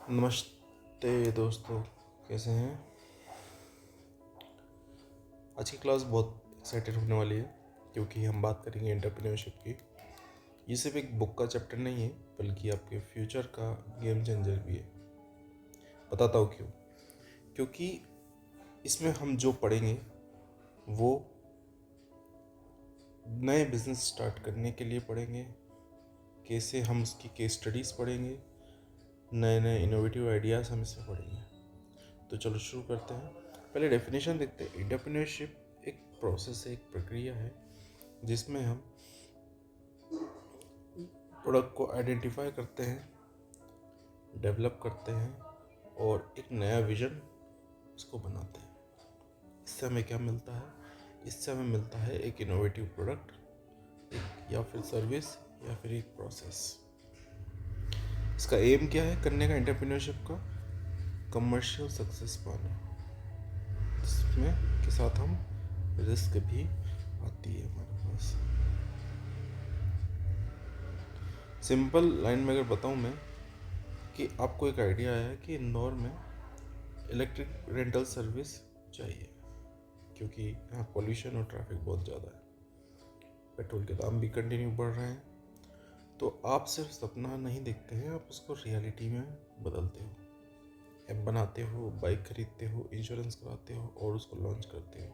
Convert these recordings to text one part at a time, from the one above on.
नमस्ते दोस्तों, कैसे हैं। आज की क्लास बहुत एक्साइटेड होने वाली है क्योंकि हम बात करेंगे एंटरप्रेन्योरशिप की। ये सिर्फ एक बुक का चैप्टर नहीं है बल्कि आपके फ्यूचर का गेम चेंजर भी है। बताता हूँ क्यों। क्योंकि इसमें हम जो पढ़ेंगे वो नए बिजनेस स्टार्ट करने के लिए पढ़ेंगे, कैसे हम उसकी केस स्टडीज़ पढ़ेंगे, नए नए इनोवेटिव आइडियाज़ हम इसमें पढ़ेंगे। तो चलो शुरू करते हैं। पहले डेफिनेशन देखते हैं। एंटरप्रेन्योरशिप एक प्रोसेस है, एक प्रक्रिया है जिसमें हम प्रोडक्ट को आइडेंटिफाई करते हैं, डेवलप करते हैं और एक नया विजन उसको बनाते हैं। इससे हमें क्या मिलता है? इससे हमें मिलता है एक इनोवेटिव प्रोडक्ट, एक या फिर सर्विस या फिर एक प्रोसेस। इसका एम क्या है करने का एंटरप्रेन्योरशिप का? कमर्शियल सक्सेस पाना, जिसमें के साथ हम रिस्क भी आती है हमारे पास। सिंपल लाइन में अगर बताऊं मैं कि आपको एक आइडिया आया है कि इंदौर में इलेक्ट्रिक रेंटल सर्विस चाहिए क्योंकि यहाँ पॉल्यूशन और ट्रैफिक बहुत ज़्यादा है, पेट्रोल के दाम भी कंटिन्यू बढ़ रहे हैं। तो आप सिर्फ सपना नहीं देखते हैं, आप उसको रियलिटी में बदलते हो। ऐप बनाते हो, बाइक खरीदते हो, इंश्योरेंस कराते हो और उसको लॉन्च करते हो।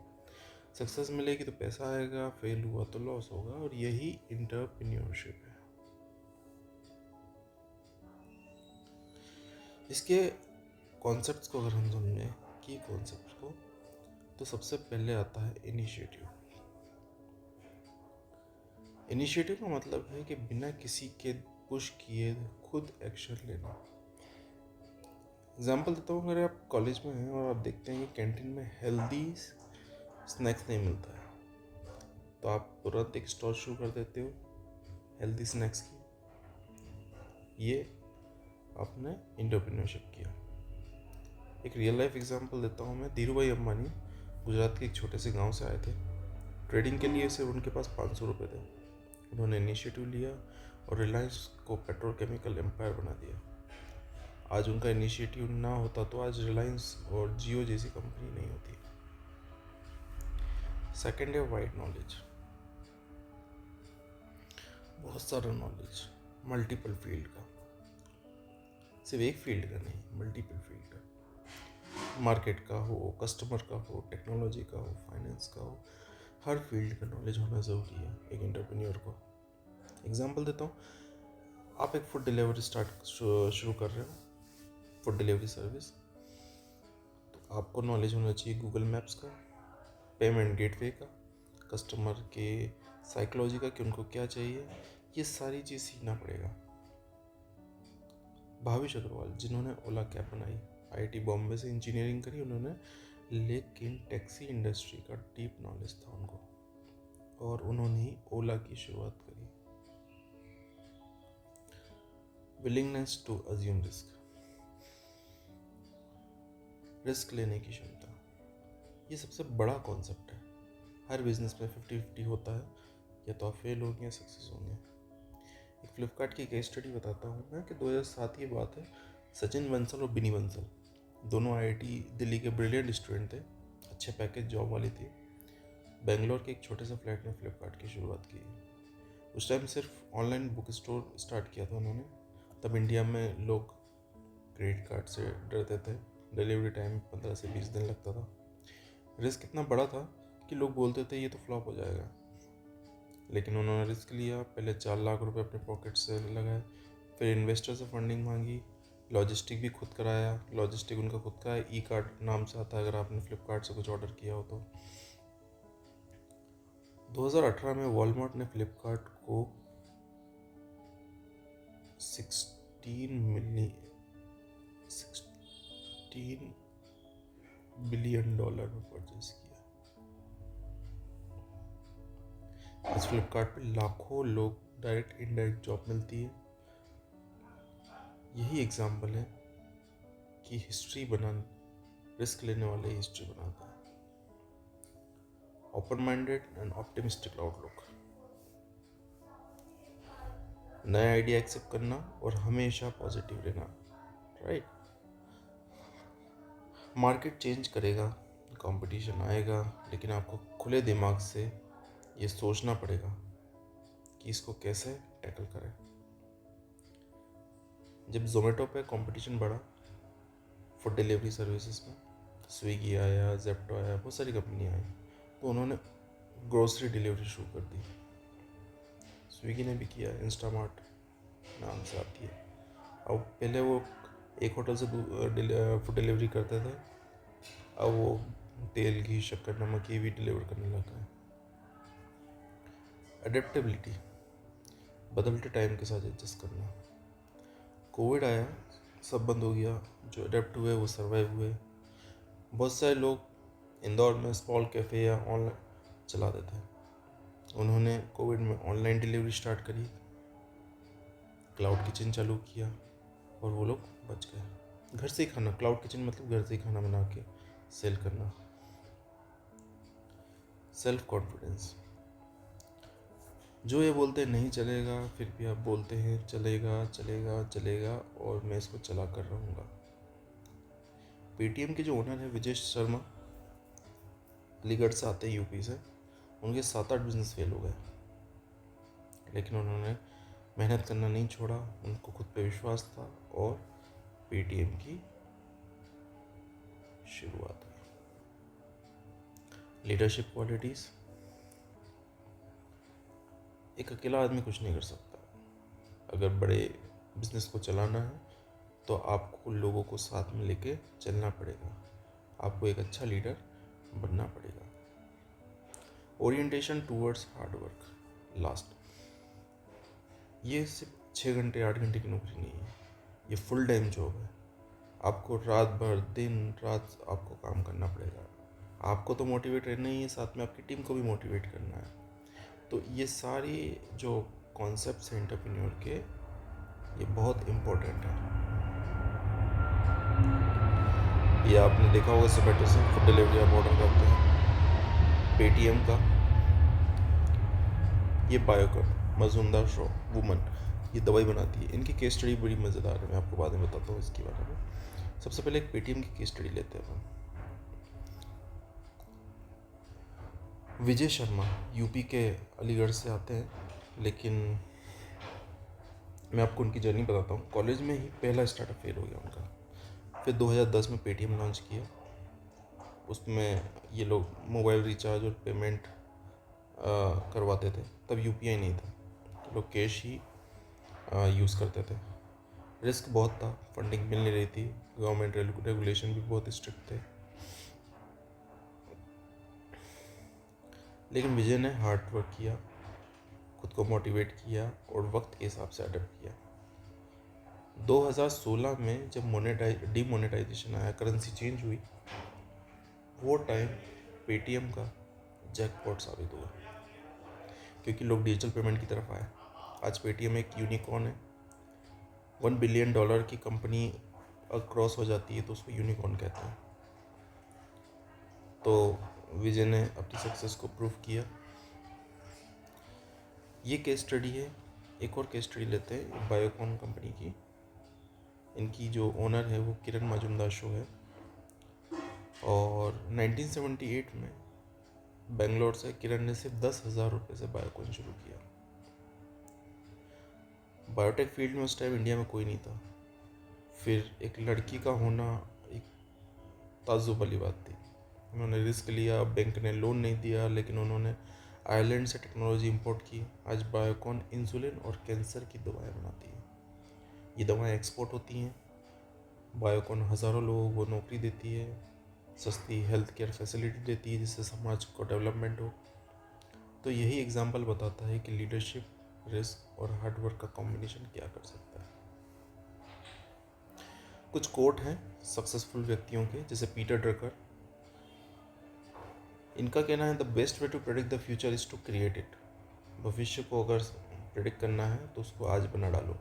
सक्सेस मिलेगी तो पैसा आएगा, फेल हुआ तो लॉस होगा, और यही एंटरप्रेन्योरशिप है। इसके कॉन्सेप्ट्स को अगर हम समझें, की कॉन्सेप्ट को, तो सबसे पहले आता है इनिशिएटिव। इनिशिएटिव का मतलब है कि बिना किसी के पुश किए खुद एक्शन लेना। एग्जाम्पल देता हूँ, अगर आप कॉलेज में हैं और आप देखते हैं कि कैंटीन में हेल्दी स्नैक्स नहीं मिलता है तो आप तुरंत एक स्टॉल शुरू कर देते हो हेल्दी स्नैक्स की। ये आपने एंटरप्रेन्योरशिप किया। एक रियल लाइफ एग्जांपल देता हूँ मैं। धीरू भाई अंबानी गुजरात के एक छोटे से गांव से आए थे। ट्रेडिंग के लिए सिर्फ उनके पास 500 रुपये थे। उन्होंने इनिशिएटिव लिया और रिलायंस को पेट्रोकेमिकल एम्पायर बना दिया। आज उनका इनिशिएटिव ना होता तो आज रिलायंस और जियो जैसी कंपनी नहीं होती। सेकेंड है वाइड नॉलेज। बहुत सारा नॉलेज, मल्टीपल फील्ड का, सिर्फ एक फील्ड का नहीं, मल्टीपल फील्ड का। मार्केट का हो, कस्टमर का हो, टेक्नोलॉजी का हो, फाइनेंस का हो, हर फील्ड का नॉलेज होना ज़रूरी है एक एंटरप्रेन्योर को। एग्जांपल देता हूँ, आप एक फूड डिलीवरी शुरू कर रहे हो, फूड डिलीवरी सर्विस। तो आपको नॉलेज होना चाहिए गूगल मैप्स का, पेमेंट गेटवे का, कस्टमर के साइकोलॉजी का कि उनको क्या चाहिए। ये सारी चीज़ सीखना पड़ेगा। भाविश अग्रवाल जिन्होंने ओला कैब बनाई, आईआईटी बॉम्बे से इंजीनियरिंग करी उन्होंने, लेकिन टैक्सी इंडस्ट्री का डीप नॉलेज था उनको और उन्होंने ही ओला की शुरुआत करी। Willingness to assume risk, risk लेने की क्षमता, ये सबसे बड़ा कॉन्सेप्ट है। हर बिजनेस में 50-50 होता है, या तो आप फेल होंगे या सक्सेस होंगे। एक फ्लिपकार्ट की केस स्टडी बताता हूँ मैं कि 2007 की बात है। सचिन बंसल और बिनी बंसल दोनों आईआईटी दिल्ली के ब्रिलियंट स्टूडेंट थे। अच्छे पैकेज जॉब वाली थी। बेंगलोर के एक छोटे से फ्लैट में फ्लिपकार्ट की शुरुआत की। उस टाइम सिर्फ ऑनलाइन बुक स्टोर स्टार्ट किया था उन्होंने। तब इंडिया में लोग क्रेडिट कार्ड से डरते थे। डिलीवरी टाइम 15 से 20 दिन लगता था। रिस्क इतना बड़ा था कि लोग बोलते थे ये तो फ्लॉप हो जाएगा, लेकिन उन्होंने रिस्क लिया। पहले 4 लाख रुपए अपने पॉकेट से लगाए, फिर इन्वेस्टर से फंडिंग मांगी, लॉजिस्टिक भी खुद कराया। लॉजिस्टिक उनका खुद का है, ई कार्ड नाम से आता है अगर आपने फ्लिपकार्ट से कुछ ऑर्डर किया हो तो। 2018 में वॉलमार्ट ने फ्लिपकार्ट को 16 बिलियन डॉलर में परचेज किया। आज फ्लिपकार्ट पे लाखों लोग डायरेक्ट इनडायरेक्ट जॉब मिलती है। यही एग्जाम्पल है कि हिस्ट्री रिस्क लेने वाले हिस्ट्री बनाता है। Open minded and optimistic outlook, नया आइडिया एक्सेप्ट करना और हमेशा पॉजिटिव रहना, राइट। मार्केट चेंज करेगा, कंपटीशन आएगा, लेकिन आपको खुले दिमाग से ये सोचना पड़ेगा कि इसको कैसे टैकल करें। जब जोमेटो पे कंपटीशन बढ़ा फूड डिलीवरी सर्विसेज में, स्विगी आया, जेप्टो आया, बहुत सारी कंपनियाँ आई, तो उन्होंने ग्रोसरी डिलीवरी शुरू कर दी। स्विगी ने भी किया, इंस्टामार्ट नाम से आती है। अब पहले वो एक होटल से फूड डिलीवरी करते थे, अब वो तेल, घी, शक्कर, नमक ये भी डिलीवर करने लगा है। अडेप्टेबिलिटी, बदलते टाइम के साथ एडजस्ट करना। कोविड आया, सब बंद हो गया, जो अडेप्ट हुए वो सर्वाइव हुए। बहुत सारे लोग इंदौर में स्मॉल कैफ़े या ऑनलाइन चलाते थे, उन्होंने कोविड में ऑनलाइन डिलीवरी स्टार्ट करी, क्लाउड किचन चालू किया और वो लोग बच गए। घर से ही खाना, क्लाउड किचन मतलब घर से ही खाना बना के सेल करना। सेल्फ कॉन्फिडेंस, जो ये बोलते हैं नहीं चलेगा, फिर भी आप बोलते हैं चलेगा चलेगा चलेगा और मैं इसको चला कर रहूँगा। पेटीएम के जो ओनर है विजय शर्मा, अलीगढ़ से आते हैं, यूपी से, उनके 7-8 बिजनेस फेल हो गए, लेकिन उन्होंने मेहनत करना नहीं छोड़ा, उनको खुद पे विश्वास था और पेटीएम की शुरुआत हुई। लीडरशिप क्वालिटीज़, एक अकेला आदमी कुछ नहीं कर सकता। अगर बड़े बिजनेस को चलाना है तो आपको लोगों को साथ में लेके चलना पड़ेगा, आपको एक अच्छा लीडर बनना पड़ेगा। Orientation towards hard work, last, ये सिर्फ 6 घंटे 8 घंटे की नौकरी नहीं है, ये फुल टाइम जॉब है। आपको रात भर दिन रात आपको काम करना पड़ेगा। आपको तो मोटिवेट रहना ही है, साथ में आपकी टीम को भी मोटिवेट करना है। तो ये सारी जो कॉन्सेप्ट्स हैं एंटरप्रेन्योर के, ये बहुत इम्पोर्टेंट है। ये आपने देखा होगा, जोमेटो से फूड डिलीवरी आप ऑर्डर करते हैं, पेटीएम का ये बायोकॉन मजूमदार शो वुमन, ये दवाई बनाती है। इनकी केस स्टडी बड़ी मज़ेदार है, मैं आपको बाद में बताता हूँ इसके बारे में। सबसे पहले एक पेटीएम की केस स्टडी लेते हैं अपन। विजय शर्मा यूपी के अलीगढ़ से आते हैं, लेकिन मैं आपको उनकी जर्नी बताता हूँ। कॉलेज में ही पहला स्टार्टअप फेल हो गया उनका, फिर 2010 में पेटीएम लॉन्च किया। उसमें ये लोग मोबाइल रिचार्ज और पेमेंट करवाते थे, तब यूपीआई नहीं था, तो लोग कैश ही यूज़ करते थे। रिस्क बहुत था, फंडिंग मिल नहीं रही थी, गवर्नमेंट रेगुलेशन भी बहुत स्ट्रिक्ट थे, लेकिन विजय ने हार्ड वर्क किया, खुद को मोटिवेट किया और वक्त के हिसाब से अडेप्ट किया। 2016 में जब डीमोनेटाइजेशन आया, करेंसी चेंज हुई, वो टाइम पेटीएम का जैकपॉट साबित हुआ, क्योंकि लोग डिजिटल पेमेंट की तरफ आए। आज पेटीएम एक यूनिकॉर्न है। $1 बिलियन की कंपनी क्रॉस हो जाती है तो उसको यूनिकॉर्न कहते हैं। तो विजय ने अपनी सक्सेस को प्रूव किया। ये केस स्टडी है। एक और केस स्टडी लेते हैं बायोकॉन कंपनी की। इनकी जो ओनर है वो किरण मजूमदार शो है, और 1978 में बेंगलोर से किरण ने सिर्फ 10,000 रुपये से बायोकॉन शुरू किया। बायोटेक फील्ड में उस टाइम इंडिया में कोई नहीं था, फिर एक लड़की का होना एक ताज्जुब वाली बात थी। उन्होंने रिस्क लिया, बैंक ने लोन नहीं दिया, लेकिन उन्होंने आयरलैंड से टेक्नोलॉजी इंपोर्ट की। आज बायोकॉन इंसुलिन और कैंसर की दवाएं बनाती है। ये दवाएं एक्सपोर्ट होती हैं। बायोकॉन हज़ारों लोगों को नौकरी देती है, सस्ती हेल्थ केयर फैसिलिटी देती है, जिससे समाज को डेवलपमेंट हो। तो यही एग्जाम्पल बताता है कि लीडरशिप, रिस्क और हार्डवर्क का कॉम्बिनेशन क्या कर सकता है। कुछ कोट हैं सक्सेसफुल व्यक्तियों के, जैसे पीटर ड्रकर। इनका कहना है, the best way to predict the future is to create it. भविष्य को अगर प्रेडिक्ट करना है तो उसको आज बना डालो।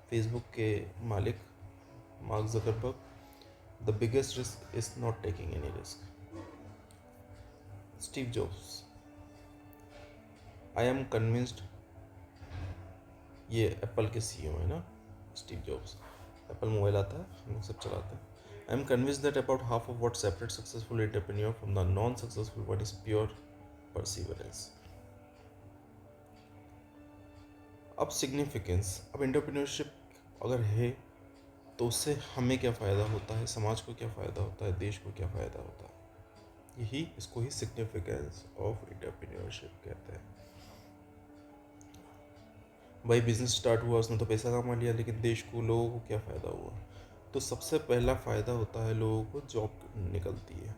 फेसबुक के मालिक mark Zuckerberg, the biggest risk is not taking any risk. Steve jobs, I am convinced, ये एप्पल के सीईओ है ना, स्टीव जॉब्स। एप्पल मोबाइल आता है, हम लोग सब चलाते हैं। I am convinced that about half of what separates successful entrepreneur from the non-successful one is pure perseverance. अब सिग्निफिकेंस, अब एंटरप्रेन्योरशिप अगर है तो उससे हमें क्या फ़ायदा होता है, समाज को क्या फ़ायदा होता है, देश को क्या फ़ायदा होता है, यही इसको ही सिग्निफिकेंस ऑफ एंटरप्रेन्योरशिप कहते हैं। भाई बिजनेस स्टार्ट हुआ, उसने तो पैसा कमा लिया, लेकिन देश को, लोगों को क्या फ़ायदा हुआ? तो सबसे पहला फ़ायदा होता है लोगों को जॉब निकलती है,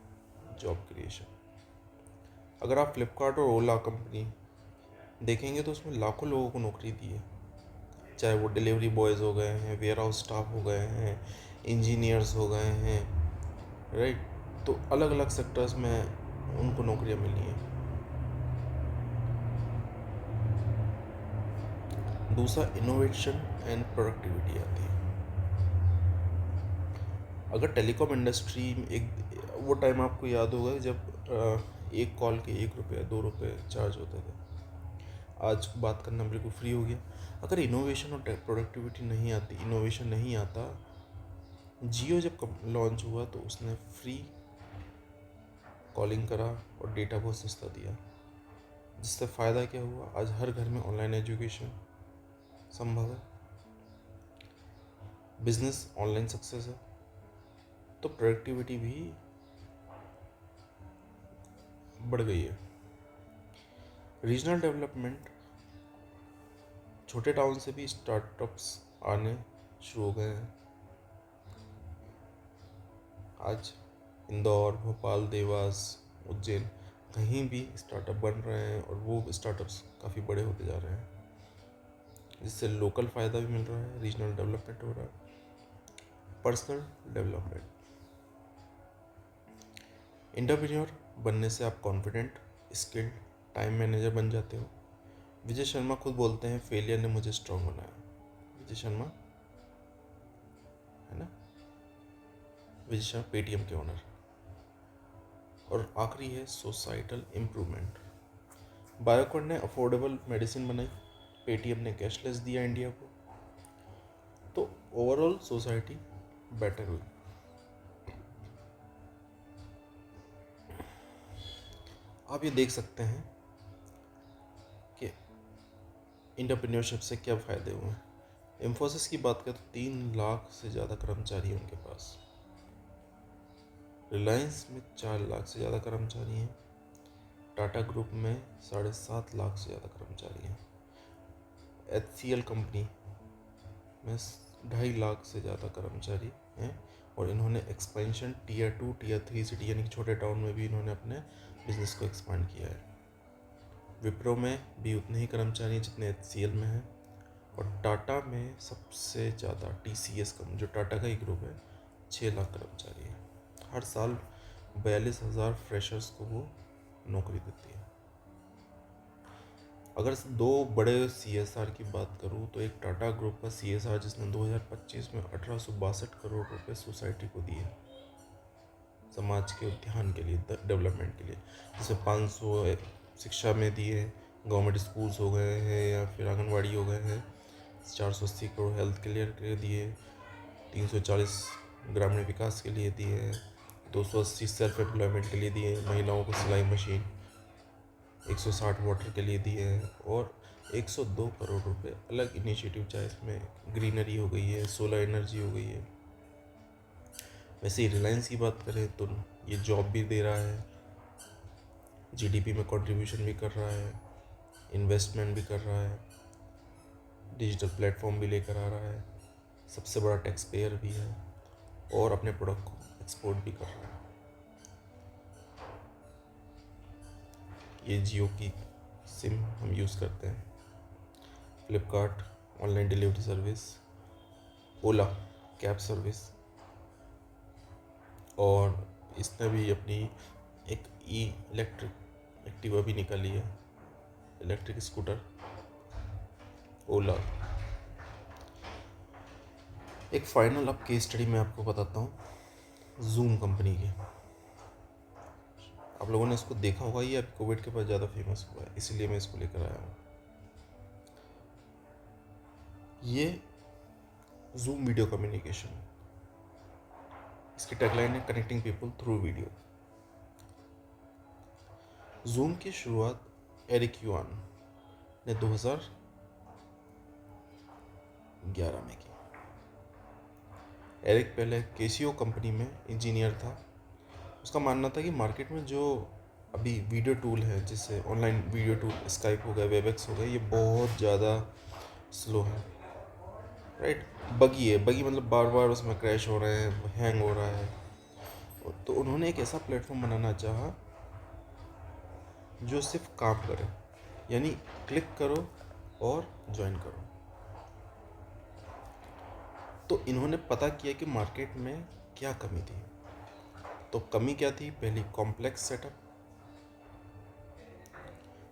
जॉब क्रिएशन। अगर आप फ्लिपकार्ट और ओला कंपनी देखेंगे तो उसमें लाखों लोगों को नौकरी दी है, चाहे वो डिलीवरी बॉयज़ हो गए हैं, वेयर हाउस स्टाफ हो गए हैं, इंजीनियर्स हो गए हैं, राइट। तो अलग अलग सेक्टर्स में उनको नौकरियां मिली हैं। दूसरा, इनोवेशन एंड प्रोडक्टिविटी आती है। अगर टेलीकॉम इंडस्ट्री में वो टाइम आपको याद होगा जब एक कॉल के 1 रुपये 2 रुपये चार्ज होते थे, आज बात करना बिल्कुल फ्री हो गया। अगर इनोवेशन और प्रोडक्टिविटी नहीं आती, इनोवेशन नहीं आता, जियो जब लॉन्च हुआ तो उसने फ्री कॉलिंग करा और डेटा बहुत सस्ता दिया, जिससे फ़ायदा क्या हुआ? आज हर घर में ऑनलाइन एजुकेशन संभव है, बिजनेस ऑनलाइन सक्सेस है, तो प्रोडक्टिविटी भी बढ़ गई है। रीजनल डेवलपमेंट, छोटे टाउन से भी स्टार्टअप्स आने शुरू हो गए हैं। आज इंदौर, भोपाल, देवास, उज्जैन, कहीं भी स्टार्टअप बन रहे हैं और वो स्टार्टअप्स काफ़ी बड़े होते जा रहे हैं, जिससे लोकल फ़ायदा भी मिल रहा है, रीजनल डेवलपमेंट हो रहा है। पर्सनल डेवलपमेंट, एंटरप्रेन्योर बनने से आप कॉन्फिडेंट, स्किल्ड, टाइम मैनेजर बन जाते हो। विजय शर्मा खुद बोलते हैं, फेलियर ने मुझे स्ट्रांग बनाया। विजय शर्मा है ना, विजय शर्मा पेटीएम के ओनर। और आखिरी है सोसाइटल इम्प्रूवमेंट। बायोकॉन ने अफोर्डेबल मेडिसिन बनाई, पेटीएम ने कैशलेस दिया इंडिया को, तो ओवरऑल सोसाइटी बेटर हुई। आप ये देख सकते हैं कि एंटरप्रेन्योरशिप से क्या फ़ायदे हुए हैं। इंफोसिस की बात करें तो 3 लाख से ज़्यादा कर्मचारी हैं उनके पास। रिलायंस में 4 लाख से ज़्यादा कर्मचारी हैं। टाटा ग्रुप में 7.5 लाख से ज़्यादा कर्मचारी हैं। HCL कंपनी में 2.5 लाख से ज़्यादा कर्मचारी हैं। और इन्होंने एक्सपेंशन Tier 2 Tier 3 सिटी यानी कि छोटे टाउन में भी इन्होंने अपने बिजनेस को एक्सपांड किया है। विप्रो में भी उतने ही कर्मचारी हैं जितने HCL में हैं। और टाटा में सबसे ज़्यादा TCS कंपनी, जो टाटा का ही ग्रुप है, 6 लाख कर्मचारी हैं। हर साल 42,000 फ्रेशर्स को वो नौकरी देती है। अगर 2 बड़े CSR की बात करूँ तो एक टाटा ग्रुप का CSR, जिसने 2025 में 1862 करोड़ रुपए सोसाइटी को दिए, समाज के उत्थान के लिए, डेवलपमेंट के लिए, जिसमें 500 शिक्षा में दिए, गवर्नमेंट स्कूल्स हो गए हैं या फिर आंगनवाड़ी हो गए हैं, 480 करोड़ हेल्थ क्लियर के लिए, 340 ग्रामीण विकास के लिए दिए हैं, 280 सेल्फ एम्प्लॉयमेंट के लिए दिए, महिलाओं को सिलाई मशीन, 160 वाटर के लिए दिए हैं, और 102 करोड़ रुपए अलग इनिशिएटिव, चाहे इसमें ग्रीनरी हो गई है, सोलर एनर्जी हो गई है। वैसे ही रिलायंस की बात करें तो ये जॉब भी दे रहा है, GDP में कंट्रीब्यूशन भी कर रहा है, इन्वेस्टमेंट भी कर रहा है, डिजिटल प्लेटफॉर्म भी लेकर आ रहा है, सबसे बड़ा टैक्स पेयर भी है, और अपने प्रोडक्ट को एक्सपोर्ट भी कर रहा है। ये जियो की सिम हम यूज़ करते हैं, फ्लिपकार्ट ऑनलाइन डिलीवरी सर्विस, ओला कैब सर्विस, और इसने भी अपनी एक इलेक्ट्रिक एक्टिवा भी निकाली है, इलेक्ट्रिक स्कूटर ओला। एक फाइनल अब केस स्टडी मैं आपको बताता हूँ, जूम कंपनी की। आप लोगों ने इसको देखा होगा, ये अब कोविड के बाद ज़्यादा फेमस हुआ है, इसीलिए मैं इसको लेकर आया हूँ। ये जूम वीडियो कम्युनिकेशन, इसकी टैगलाइन है connecting people through video. Zoom की शुरुआत एरिक युआन ने 2011 में की। एरिक पहले केसियो कंपनी में इंजीनियर था। उसका मानना था कि मार्केट में जो अभी वीडियो टूल है, जैसे ऑनलाइन वीडियो टूल स्काइप हो गया, वेबएक्स हो गया, ये बहुत ज़्यादा स्लो है, राइट। बगी है, बगी मतलब बार बार उसमें क्रैश हो रहे हैं, हैंग हो रहा है। तो उन्होंने एक ऐसा प्लेटफॉर्म बनाना चाहा जो सिर्फ काम करे, यानी क्लिक करो और ज्वाइन करो। तो इन्होंने पता किया कि मार्केट में क्या कमी थी। तो कमी क्या थी? पहली, कॉम्प्लेक्स सेटअप,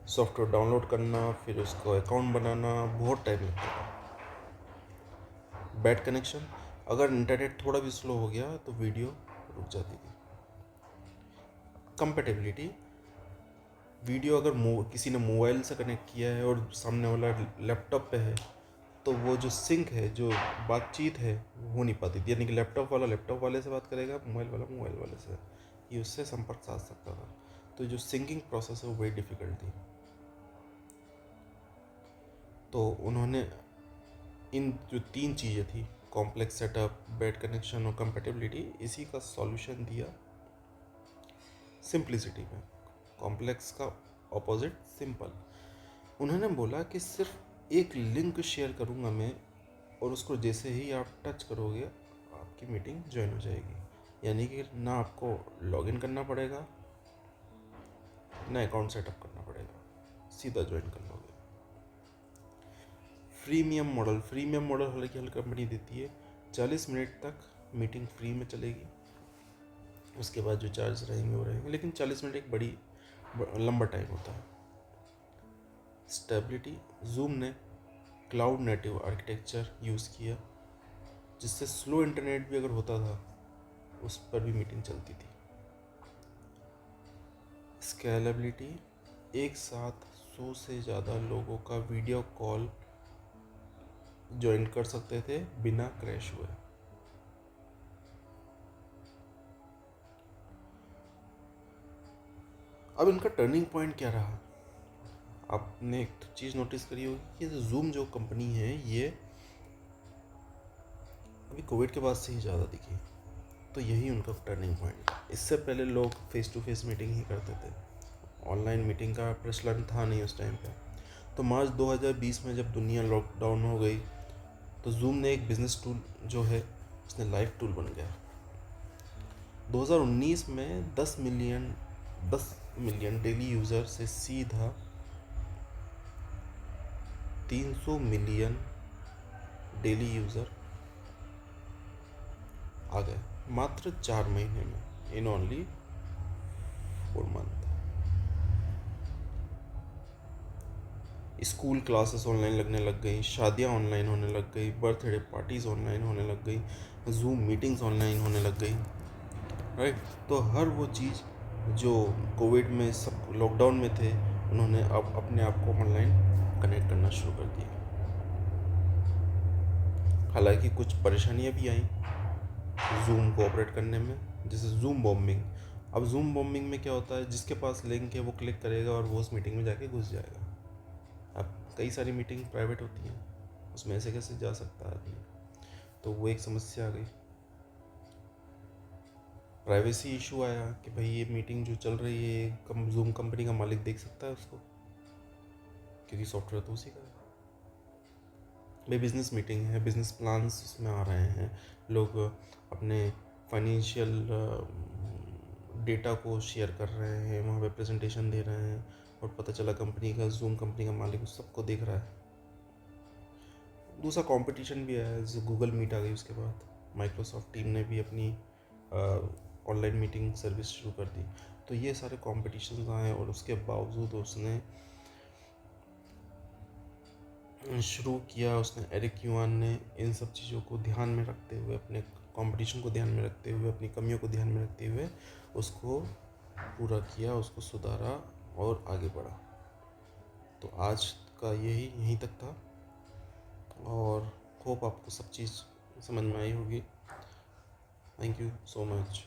सॉफ्टवेयर डाउनलोड करना, फिर उसको अकाउंट बनाना, बहुत टाइम लगता था। बैड कनेक्शन, अगर इंटरनेट थोड़ा भी स्लो हो गया तो वीडियो रुक जाती थी। कंपेटेबिलिटी, वीडियो अगर किसी ने मोबाइल से कनेक्ट किया है और सामने वाला लैपटॉप पे है, तो वो जो सिंक है, जो बातचीत है, हो नहीं पाती थी। यानी कि लैपटॉप वाला लैपटॉप वाले से बात करेगा, मोबाइल वाला मोबाइल वाले से, ये उससे संपर्क साध सकता था। तो जो सिंकिंग प्रोसेस है वो बड़ी डिफ़िकल्ट थी। तो उन्होंने इन जो 3 चीज़ें थी, कॉम्प्लेक्स सेटअप, बैड कनेक्शन और कंपेटेबिलिटी, इसी का सॉल्यूशन दिया सिंप्लिसिटी में। कॉम्प्लेक्स का ऑपोजिट सिंपल। उन्होंने बोला कि सिर्फ एक लिंक शेयर करूंगा मैं, और उसको जैसे ही आप टच करोगे आपकी मीटिंग ज्वाइन हो जाएगी। यानी कि ना आपको लॉगिन करना पड़ेगा, ना अकाउंट सेटअप करना पड़ेगा, सीधा ज्वाइन कर लोगे। फ्रीमियम मॉडल, फ्रीमियम मॉडल हालांकि हर कंपनी देती है। 40 मिनट तक मीटिंग फ्री में चलेगी, उसके बाद जो चार्ज रहेंगे वो रहेंगे, लेकिन 40 मिनट एक बड़ी लंबा टाइम होता है। स्टेबिलिटी, जूम ने क्लाउड नेटिव आर्किटेक्चर यूज़ किया, जिससे स्लो इंटरनेट भी अगर होता था उस पर भी मीटिंग चलती थी। स्केलेबिलिटी, एक साथ 100 से ज़्यादा लोगों का वीडियो कॉल ज्वाइन कर सकते थे बिना क्रैश हुए। अब इनका टर्निंग पॉइंट क्या रहा? आपने एक तो चीज़ नोटिस करी होगी कि जूम जो कंपनी है ये अभी कोविड के बाद से ही ज़्यादा दिखी। तो यही उनका टर्निंग पॉइंट है। इससे पहले लोग फेस टू फेस मीटिंग ही करते थे, ऑनलाइन मीटिंग का प्रचलन था नहीं उस टाइम पे। तो मार्च 2020 में जब दुनिया लॉकडाउन हो गई, तो जूम ने एक बिजनेस टूल जो है उसने लाइव टूल बन गया। 2019 में 10 मिलियन डेली यूज़र से सीधा 300 मिलियन डेली यूज़र आ गए, मात्र 4 महीने में, in only 4 month. School classes online लगने लग गई, शादियाँ ऑनलाइन होने लग गई, बर्थडे पार्टीज़ ऑनलाइन होने लग गई, जूम मीटिंग्स ऑनलाइन होने लग गई, राइट। तो हर वो चीज़ जो कोविड में सब लॉकडाउन में थे, उन्होंने अब अपने आप को ऑनलाइन कनेक्ट करना शुरू कर दिया। हालांकि कुछ परेशानियां भी आई जूम को ऑपरेट करने में, जैसे जूम बॉम्बिंग। अब जूम बॉम्बिंग में क्या होता है, जिसके पास लिंक है वो क्लिक करेगा और वो उस मीटिंग में जाके घुस जाएगा। अब कई सारी मीटिंग प्राइवेट होती हैं, उसमें ऐसे कैसे जा सकता है आदमी? तो वो एक समस्या आ गई। प्राइवेसी इशू आया कि भाई ये मीटिंग जो चल रही है जूम कंपनी का मालिक देख सकता है उसको, क्योंकि सॉफ्टवेयर तो उसी का है। भाई बिजनेस मीटिंग है, बिजनेस प्लान्स उसमें आ रहे हैं, लोग अपने फाइनेंशियल डेटा को शेयर कर रहे हैं, वहाँ पे प्रेजेंटेशन दे रहे हैं, और पता चला कंपनी का, जूम कंपनी का मालिक उस सबको देख रहा है। दूसरा कंपटीशन भी आया, जैसे गूगल मीट आ गई, उसके बाद माइक्रोसॉफ्ट टीम ने भी अपनी ऑनलाइन मीटिंग सर्विस शुरू कर दी। तो ये सारे कंपटीशन आए, और उसके बावजूद उसने शुरू किया, उसने एरिक युआन ने इन सब चीज़ों को ध्यान में रखते हुए, अपने कंपटीशन को ध्यान में रखते हुए, अपनी कमियों को ध्यान में रखते हुए उसको पूरा किया, उसको सुधारा और आगे बढ़ा। तो आज का यहीं तक था, और होप आपको सब चीज़ समझ में आई होगी। Thank you so much.